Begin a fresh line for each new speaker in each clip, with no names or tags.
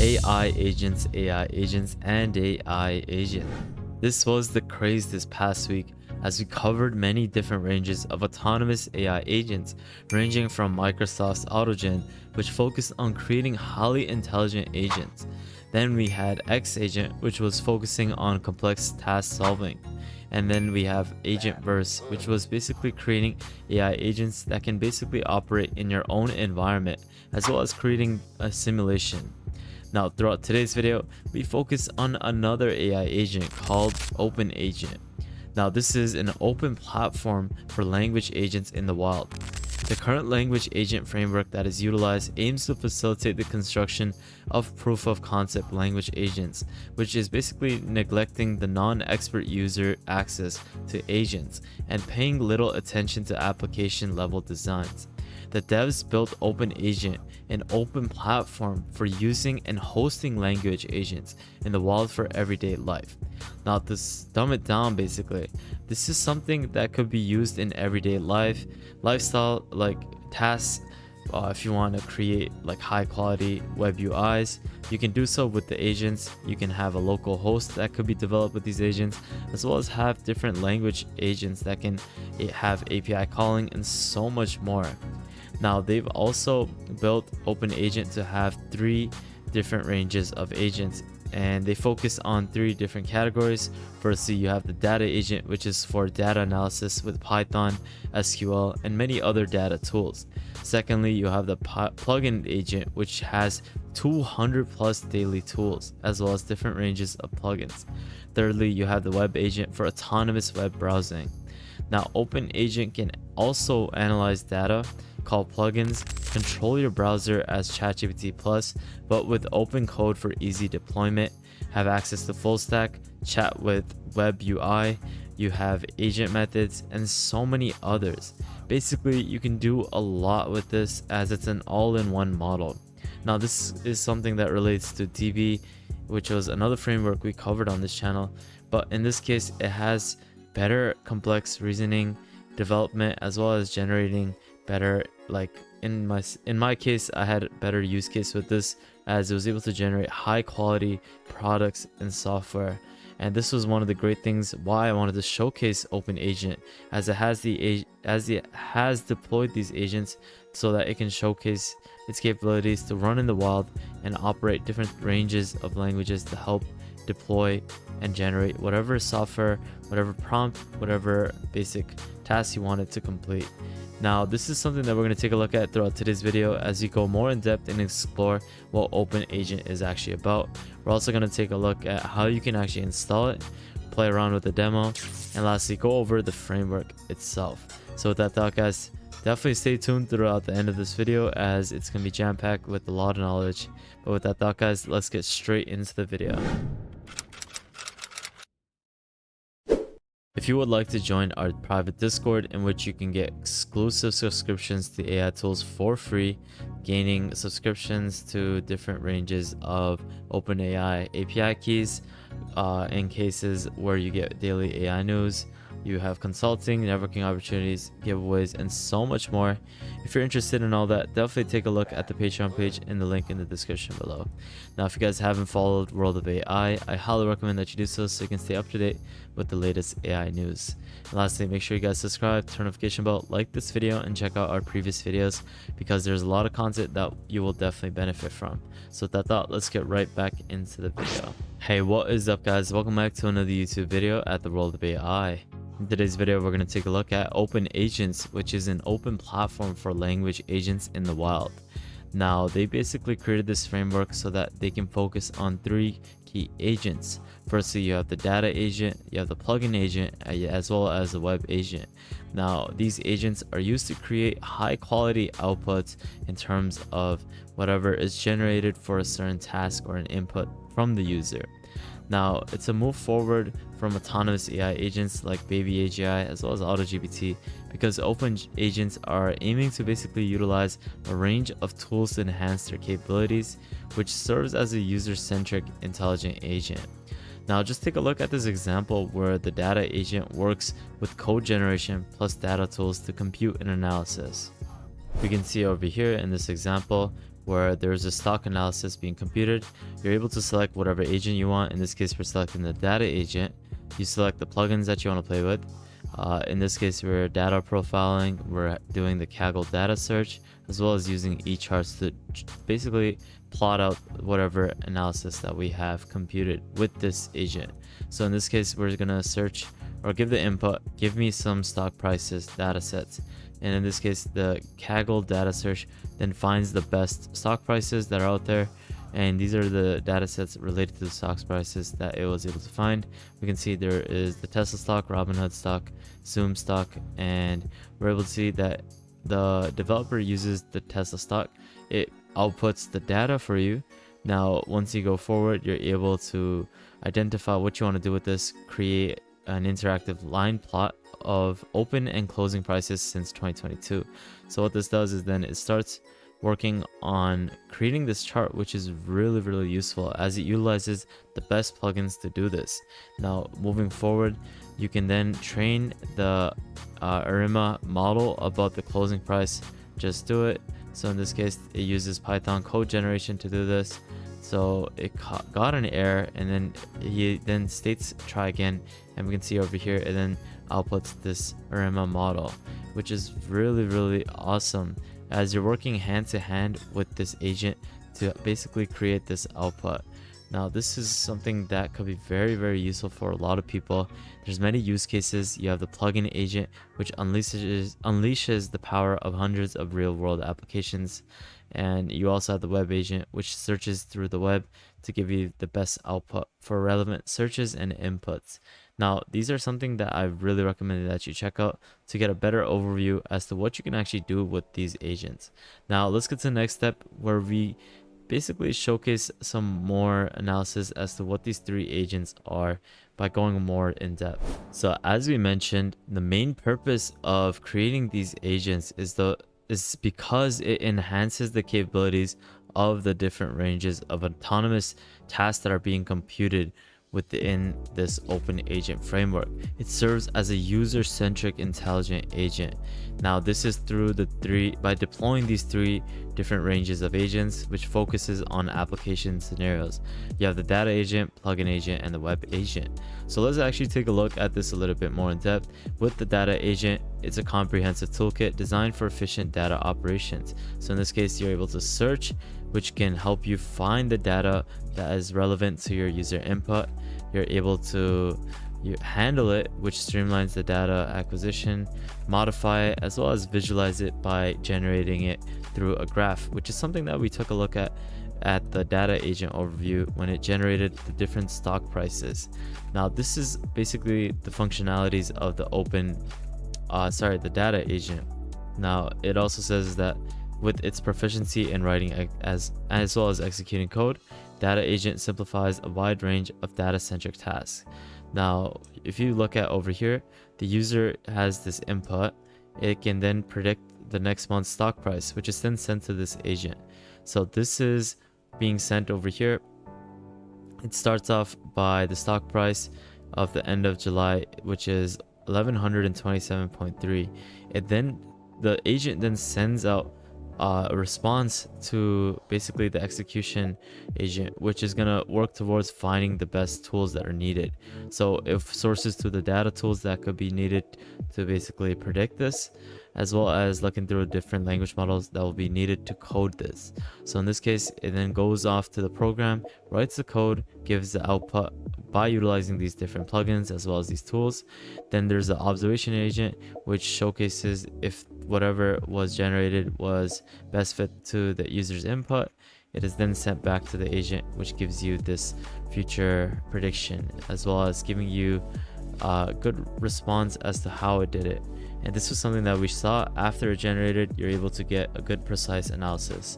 AI agents, and AI agent. This was the craze this past week as we covered many different ranges of autonomous AI agents, ranging from Microsoft's AutoGen, which focused on creating highly intelligent agents. Then we had X Agent, which was focusing on complex task solving. And then we have Agentverse, which was basically creating AI agents that can basically operate in your own environment, as well as creating a simulation. Now, throughout today's video, we focus on another AI agent called OpenAgent. Now, this is an open platform for language agents in the wild. The current language agent framework that is utilized aims to facilitate the construction of proof of concept language agents, which is basically neglecting the non-expert user access to agents and paying little attention to application level designs. The devs built OpenAgent, an open platform for using and hosting language agents in the wild for everyday life. Now, to dumb it down, basically, this is something that could be used in everyday lifestyle, like tasks. If you want to create like high quality web UIs, you can do so with the agents. You can have a local host that could be developed with these agents, as well as have different language agents that can have API calling and so much more. Now, they've also built OpenAgent to have 3 different ranges of agents, and they focus on 3 different categories. Firstly, you have the data agent, which is for data analysis with Python, SQL, and many other data tools. Secondly, you have the plugin agent, which has 200 plus daily tools, as well as different ranges of plugins. Thirdly, you have the web agent for autonomous web browsing. Now, OpenAgent can also analyze data, call plugins, control your browser as ChatGPT Plus, but with open code for easy deployment, have access to full stack, chat with web UI, you have agent methods, and so many others. Basically, you can do a lot with this as it's an all-in-one model. Now, this is something that relates to DB, which was another framework we covered on this channel, but in this case, it has better complex reasoning, development, as well as generating better, like in my case, I had a better use case with this, as it was able to generate high quality products and software. And this was one of the great things why I wanted to showcase OpenAgent, as it has deployed these agents so that it can showcase its capabilities to run in the wild and operate different ranges of languages to help deploy and generate whatever software, whatever prompt, whatever basic task you want it to complete. Now, this is something that we're going to take a look at throughout today's video as we go more in depth and explore what OpenAgent is actually about. We're also going to take a look at how you can actually install it, play around with the demo, and lastly go over the framework itself. So with that thought, guys, definitely stay tuned throughout the end of this video as it's going to be jam-packed with a lot of knowledge. But with that thought, guys, let's get straight into the video. If you would like to join our private Discord, in which you can get exclusive subscriptions to AI tools for free, gaining subscriptions to different ranges of OpenAI API keys, in cases where you get daily AI news, you have consulting, networking opportunities, giveaways, and so much more. If you're interested in all that, definitely take a look at the Patreon page in the link in the description below. Now, if you guys haven't followed World of AI, I highly recommend that you do so you can stay up to date with the latest AI news. And lastly, make sure you guys subscribe, turn notification bell, like this video, and check out our previous videos because there's a lot of content that you will definitely benefit from. So with that thought, let's get right back into the video. Hey, what is up, guys? Welcome back to another YouTube video at the World of AI. In today's video, we're going to take a look at OpenAgents, which is an open platform for language agents in the wild. Now, they basically created this framework so that they can focus on 3 key agents. Firstly, you have the data agent, you have the plugin agent, as well as the web agent. Now, these agents are used to create high quality outputs in terms of whatever is generated for a certain task or an input from the user. Now, it's a move forward from autonomous AI agents like Baby AGI as well as AutoGPT, because OpenAgents are aiming to basically utilize a range of tools to enhance their capabilities, which serves as a user-centric intelligent agent. Now, just take a look at this example where the data agent works with code generation plus data tools to compute and analysis. We can see over here in this example where there's a stock analysis being computed. You're able to select whatever agent you want. In this case, we're selecting the data agent. You select the plugins that you want to play with. In this case, we're data profiling. We're doing the Kaggle data search, as well as using eCharts to basically plot out whatever analysis that we have computed with this agent. So in this case, we're gonna search or give the input, give me some stock prices data sets. And in this case, the Kaggle data search then finds the best stock prices that are out there. And these are the data sets related to the stock prices that it was able to find. We can see there is the Tesla stock, Robinhood stock, Zoom stock, and we're able to see that the developer uses the Tesla stock. It outputs the data for you. Now, once you go forward, you're able to identify what you want to do with this, create an interactive line plot of open and closing prices since 2022. So what this does is then it starts working on creating this chart, which is really useful as it utilizes the best plugins to do this. Now, moving forward, you can then train the Arima model about the closing price. Just do it. So in this case, it uses Python code generation to do this. So it got an error, and then he then states try again, and we can see over here it then outputs this Arima model, which is really awesome as you're working hand to hand with this agent to basically create this output. Now, this is something that could be very useful for a lot of people. There's many use cases. You have the plugin agent, which unleashes the power of hundreds of real-world applications. And you also have the web agent, which searches through the web to give you the best output for relevant searches and inputs. Now, these are something that I really recommend that you check out to get a better overview as to what you can actually do with these agents. Now, let's get to the next step, where we basically showcase some more analysis as to what these three agents are by going more in depth. So as we mentioned, the main purpose of creating these agents is because it enhances the capabilities of the different ranges of autonomous tasks that are being computed within this open agent framework. It serves as a user-centric intelligent agent. Now, this is by deploying these three different ranges of agents, which focuses on application scenarios. You have the data agent, plugin agent, and the web agent. So let's actually take a look at this a little bit more in depth. With the data agent, it's a comprehensive toolkit designed for efficient data operations. So in this case, you're able to search, which can help you find the data that is relevant to your user input. You're able to handle it, which streamlines the data acquisition, modify it, as well as visualize it by generating it through a graph, which is something that we took a look at the data agent overview when it generated the different stock prices. Now, this is basically the functionalities of the data agent. Now, it also says that with its proficiency in writing as well as executing code, data agent simplifies a wide range of data-centric tasks. Now, if you look at over here, the user has this input. It can then predict the next month's stock price, which is then sent to this agent. So this is being sent over here. It starts off by the stock price of the end of July, which is 1127.3. The agent then sends out a response to basically the execution agent, which is going to work towards finding the best tools that are needed. So if sources to the data tools that could be needed to basically predict this, as well as looking through different language models that will be needed to code this. So in this case, it then goes off to the program, writes the code, gives the output by utilizing these different plugins as well as these tools. Then there's the observation agent, which showcases if whatever was generated was best fit to the user's input. It is then sent back to the agent, which gives you this future prediction, as well as giving you a good response as to how it did it. And this was something that we saw after it generated. You're able to get a good precise analysis.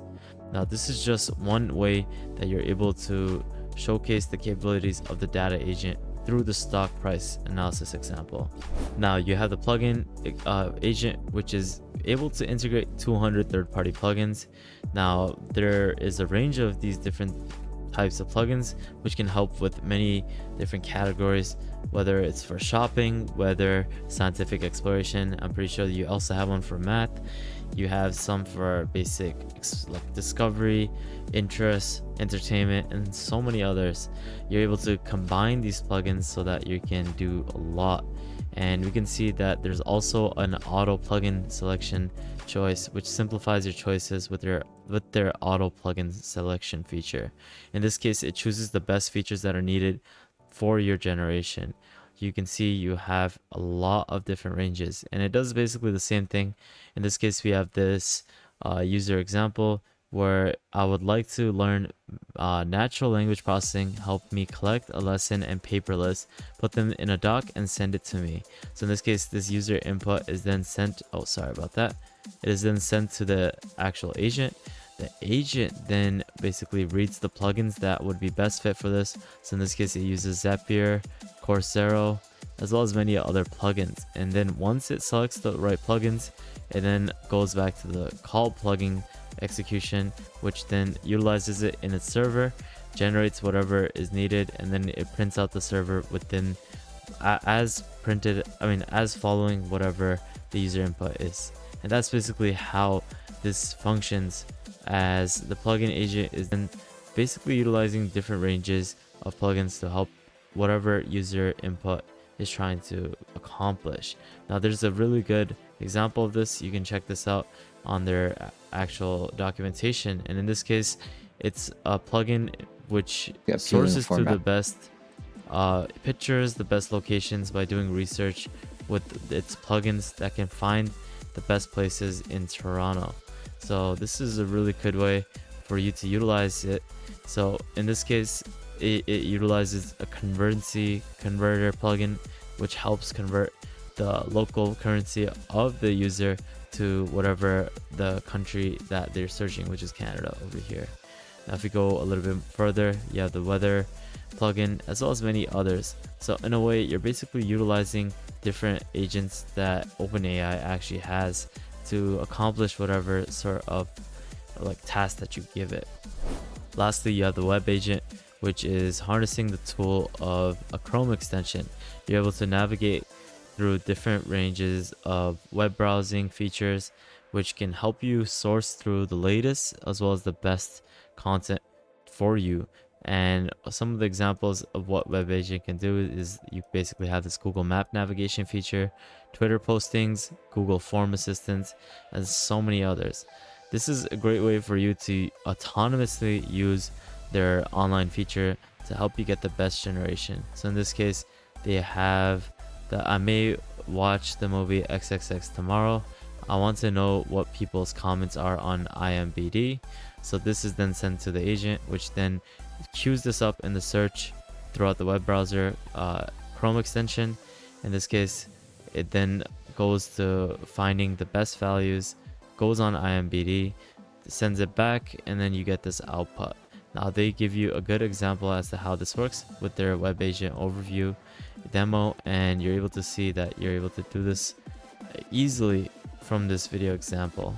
Now, this is just one way that you're able to showcase the capabilities of the data agent through the stock price analysis example. Now, you have the plugin agent, which is able to integrate 200 third-party plugins. Now, there is a range of these different types of plugins which can help with many different categories, whether it's for shopping, whether scientific exploration. I'm pretty sure you also have one for math. You have some for basic like discovery, interest, entertainment, and so many others. You're able to combine these plugins so that you can do a lot. And we can see that there's also an auto plugin selection choice, which simplifies your choices with their auto plugin selection feature. In this case, it chooses the best features that are needed for your generation. You can see you have a lot of different ranges, and it does basically the same thing. In this case, we have this user example where I would like to learn natural language processing. Help me collect a lesson and paperless, put them in a doc and send it to me. So in this case, this user input is then sent, oh sorry about that, it is then sent to the actual agent. The agent then basically reads the plugins that would be best fit for this. So in this case, it uses Zapier, Coursera, as well as many other plugins. And then once it selects the right plugins, it then goes back to the call plugin execution, which then utilizes it in its server, generates whatever is needed, and then it prints out the server within as printed, as following whatever the user input is. And that's basically how this functions, as the plugin agent is then basically utilizing different ranges of plugins to help whatever user input is trying to accomplish. Now there's a really good example of this. You can check this out on their actual documentation, and in this case it's a plugin which sources through the best pictures, the best locations by doing research with its plugins that can find the best places in Toronto. So this is a really good way for you to utilize it. So in this case, it utilizes a currency converter plugin, which helps convert the local currency of the user to whatever the country that they're searching, which is Canada over here. Now if we go a little bit further, you have the weather plugin as well as many others. So in a way, you're basically utilizing different agents that OpenAI actually has to accomplish whatever sort of like task that you give it. Lastly, you have the web agent, which is harnessing the tool of a Chrome extension. You're able to navigate through different ranges of web browsing features, which can help you source through the latest as well as the best content for you. And some of the examples of what web agent can do is you basically have this Google Map navigation feature, Twitter postings, Google Form Assistance, and so many others. This is a great way for you to autonomously use their online feature to help you get the best generation. So in this case, they have the I may watch the movie XXX tomorrow. I want to know what people's comments are on IMBD. So this is then sent to the agent, which then queues this up in the search throughout the web browser Chrome extension. In this case, it then goes to finding the best values, goes on IMBD, sends it back, and then you get this output. Now they give you a good example as to how this works with their web agent overview demo, and you're able to see that you're able to do this easily from this video example.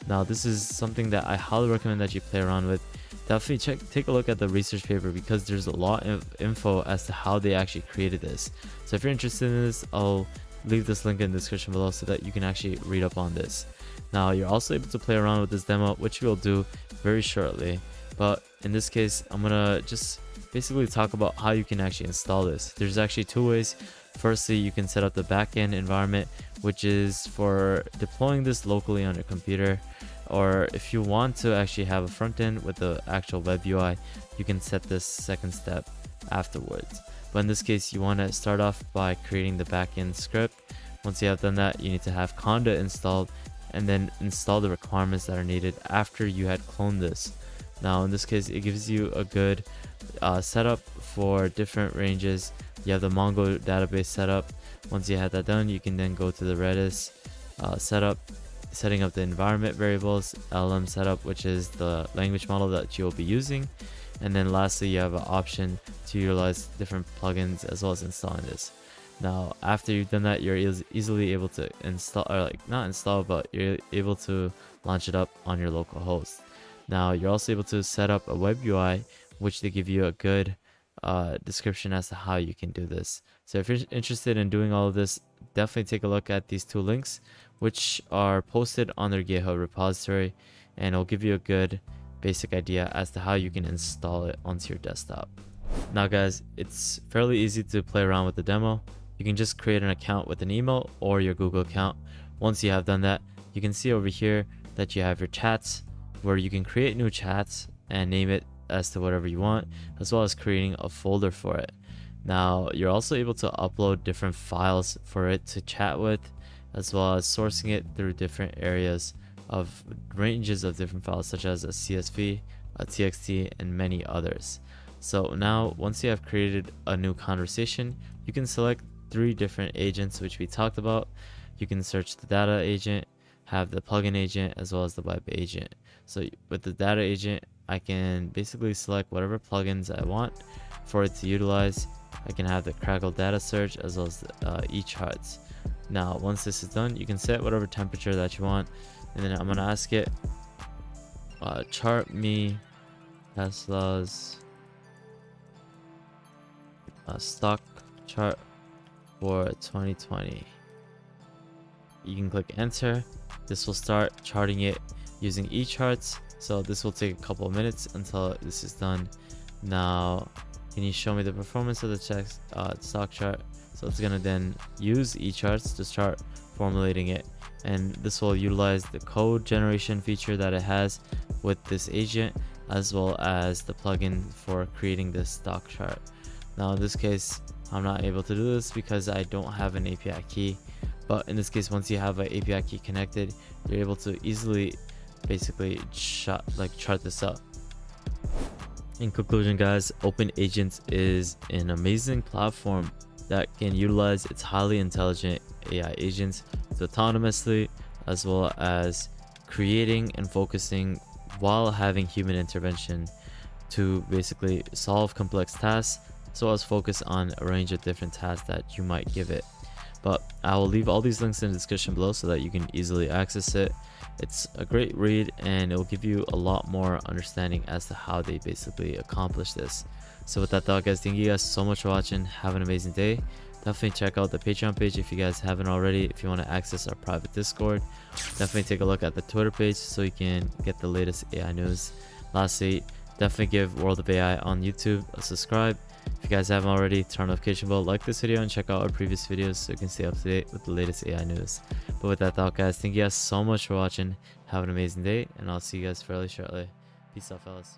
Now this is something that I highly recommend that you play around with. Definitely take a look at the research paper, because there's a lot of info as to how they actually created this. So if you're interested in this, I'll leave this link in the description below so that you can actually read up on this. Now you're also able to play around with this demo, which we'll do very shortly. But in this case, I'm gonna just basically talk about how you can actually install this. There's actually two ways. Firstly, you can set up the backend environment, which is for deploying this locally on your computer. Or if you want to actually have a front end with the actual web UI, you can set this second step afterwards. But in this case, you want to start off by creating the backend script. Once you have done that, you need to have Conda installed and then install the requirements that are needed after you had cloned this. Now in this case, it gives you a good setup for different ranges. You have the Mongo database setup. Once you have that done, you can then go to the Redis setup, setting up the environment variables, LM setup, which is the language model that you'll be using. And then lastly, you have an option to utilize different plugins as well as installing this. Now, after you've done that, you're easily able to install, or like not install, but you're able to launch it up on your local host. Now, you're also able to set up a web UI, which they give you a good description as to how you can do this. So if you're interested in doing all of this, definitely take a look at these two links, which are posted on their GitHub repository, and it'll give you a good basic idea as to how you can install it onto your desktop. Now guys, it's fairly easy to play around with the demo. You can just create an account with an email or your Google account. Once you have done that, you can see over here that you have your chats, where you can create new chats and name it as to whatever you want, as well as creating a folder for it. Now you're also able to upload different files for it to chat with, as well as sourcing it through different areas of ranges of different files, such as a CSV, a TXT, and many others. So now once you have created a new conversation, you can select 3 different agents which we talked about. You can search the data agent, have the plugin agent, as well as the web agent. So with the data agent, I can basically select whatever plugins I want for it to utilize. I can have the Crackle data search as well as the eCharts. Now once this is done, you can set whatever temperature that you want, and then I'm gonna ask it, chart me Tesla's stock chart for 2020. You can click enter. This will start charting it using eCharts, so this will take a couple of minutes until this is done. Now can you show me the performance of the stock chart? So it's gonna then use eCharts to start formulating it, and this will utilize the code generation feature that it has with this agent, as well as the plugin for creating this stock chart. Now in this case, I'm not able to do this because I don't have an API key, but in this case, once you have an API key connected, you're able to easily basically chart this up. In conclusion guys, OpenAgents is an amazing platform that can utilize its highly intelligent AI agents to autonomously, as well as creating and focusing while having human intervention, to basically solve complex tasks, so as focus on a range of different tasks that you might give it. But I will leave all these links in the description below so that you can easily access it. It's a great read, and it will give you a lot more understanding as to how they basically accomplish this. So with that thought guys, thank you guys so much for watching. Have an amazing day. Definitely check out the Patreon page if you guys haven't already. If you want to access our private Discord, definitely take a look at the Twitter page so you can get the latest AI news. Lastly, definitely give World of AI on YouTube a subscribe. If you guys haven't already, turn on notification bell, like this video, and check out our previous videos so you can stay up to date with the latest AI news. But with that thought guys, thank you guys so much for watching. Have an amazing day, and I'll see you guys fairly shortly. Peace out fellas.